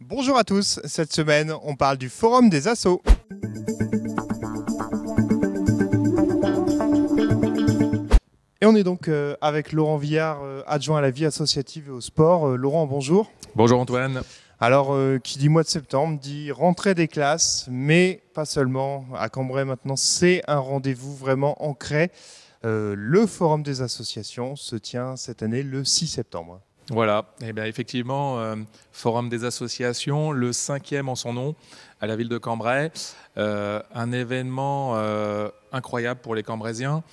Bonjour à tous, cette semaine on parle du Forum des Assos. Et on est donc avec Laurent Villard, adjoint à la vie associative et au sport. Laurent, bonjour. Bonjour Antoine. Alors, qui dit mois de septembre, dit rentrée des classes, mais pas seulement. À Cambrai maintenant, c'est un rendez-vous vraiment ancré. Le Forum des associations se tient cette année le 6 septembre. Voilà, et bien effectivement, Forum des associations, le 5e en son nom, à la ville de Cambrai. Un événement incroyable pour les Cambraisiens,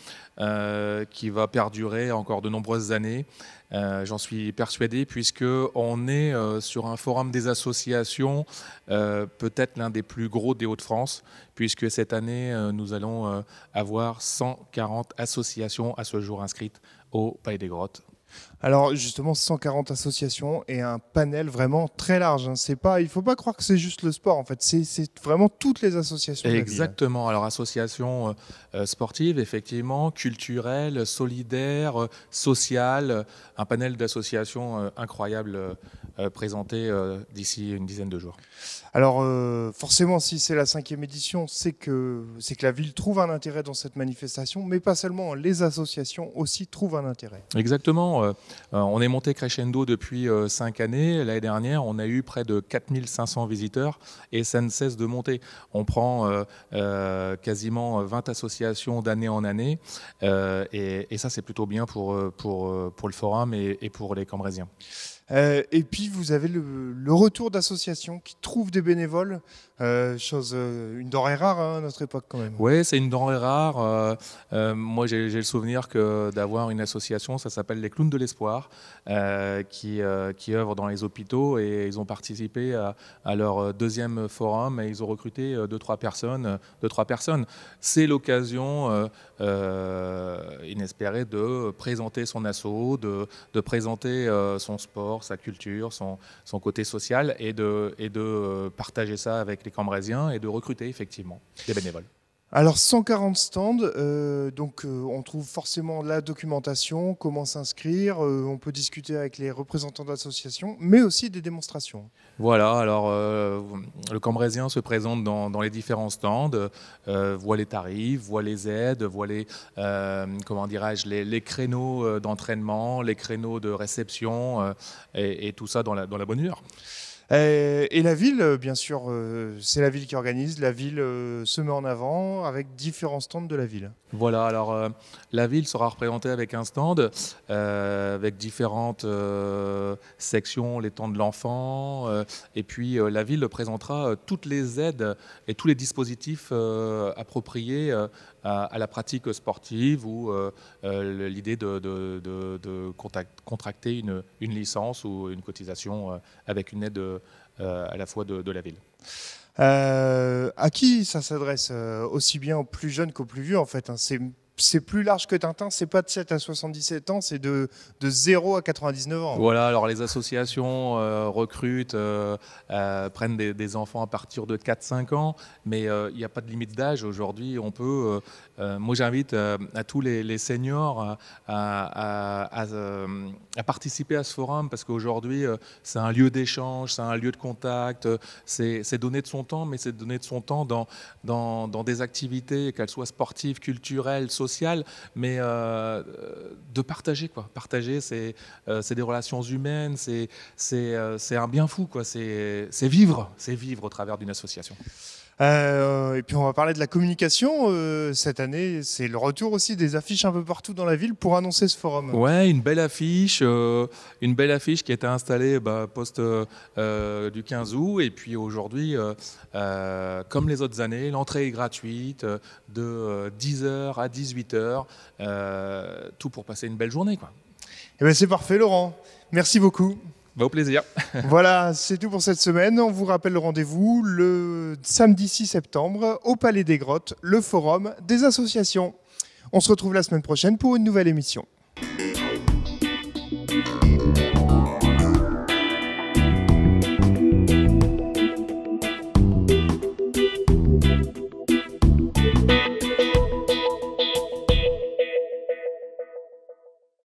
qui va perdurer encore de nombreuses années. J'en suis persuadé, puisqu'on est sur un Forum des associations, peut-être l'un des plus gros des Hauts-de-France, puisque cette année, nous allons avoir 140 associations à ce jour inscrites au Palais des Grottes. Alors justement, 140 associations et un panel vraiment très large. Il ne faut pas croire que c'est juste le sport, en fait. C'est vraiment toutes les associations de la ville. Exactement. Alors associations sportives, effectivement, culturelles, solidaires, sociales, un panel d'associations incroyables présenté d'ici une dizaine de jours. Alors forcément, si c'est la 5e édition, c'est que la ville trouve un intérêt dans cette manifestation, mais pas seulement, les associations aussi trouvent un intérêt. Exactement. On est monté crescendo depuis 5 années. L'année dernière, on a eu près de 4500 visiteurs et ça ne cesse de monter. On prend quasiment 20 associations d'année en année et ça, c'est plutôt bien pour le forum et pour les Cambraisiens. Et puis vous avez le retour d'associations qui trouvent des bénévoles, une denrée rare à notre époque quand même. Oui, c'est une denrée rare. Moi, j'ai le souvenir d'avoir une association, ça s'appelle les Clowns de l'Espoir, qui œuvre dans les hôpitaux, et ils ont participé à leur 2e forum et ils ont recruté 2-3 personnes. C'est l'occasion inespérée de présenter son asso, de présenter son sport, sa culture, son côté social, et de partager ça avec les Cambraisiens et de recruter effectivement des bénévoles. Alors 140 stands, on trouve forcément la documentation, comment s'inscrire, on peut discuter avec les représentants d'associations, mais aussi des démonstrations. Voilà, alors le Cambraisien se présente dans les différents stands, voit les tarifs, voit les aides, voit les créneaux d'entraînement, les créneaux de réception, et tout ça dans la bonne humeur. Et la ville, bien sûr, c'est la ville qui organise, la ville se met en avant avec différents stands de la ville. Voilà, alors la ville sera représentée avec un stand, avec différentes sections, les temps de l'enfant, et puis la ville présentera toutes les aides et tous les dispositifs appropriés à la pratique sportive, ou l'idée de contracter une licence ou une cotisation avec une aide à la fois de la ville. À qui ça s'adresse aussi bien aux plus jeunes qu'aux plus vieux, en fait, c'est plus large que Tintin, c'est pas de 7 à 77 ans, c'est de 0 à 99 ans. Voilà, alors les associations recrutent, prennent des enfants à partir de 4-5 ans, mais il n'y a pas de limite d'âge aujourd'hui. On peut, moi j'invite à tous les seniors à participer à ce forum, parce qu'aujourd'hui c'est un lieu d'échange, c'est un lieu de contact, c'est donner de son temps, mais c'est donner de son temps dans des activités, qu'elles soient sportives, culturelles, sociales, mais de partager, quoi. Partager, c'est des relations humaines, c'est un bien fou, quoi. C'est vivre au travers d'une association. Et puis on va parler de la communication. Cette année, c'est le retour aussi des affiches un peu partout dans la ville pour annoncer ce forum. Ouais, une belle affiche qui a été installée post du 15 août. Et puis aujourd'hui, comme les autres années, l'entrée est gratuite de 10h à 18h. Tout pour passer une belle journée, quoi. Et ben c'est parfait, Laurent. Merci beaucoup. Au plaisir. Voilà, c'est tout pour cette semaine. On vous rappelle le rendez-vous le samedi 6 septembre au Palais des Grottes, le Forum des associations. On se retrouve la semaine prochaine pour une nouvelle émission.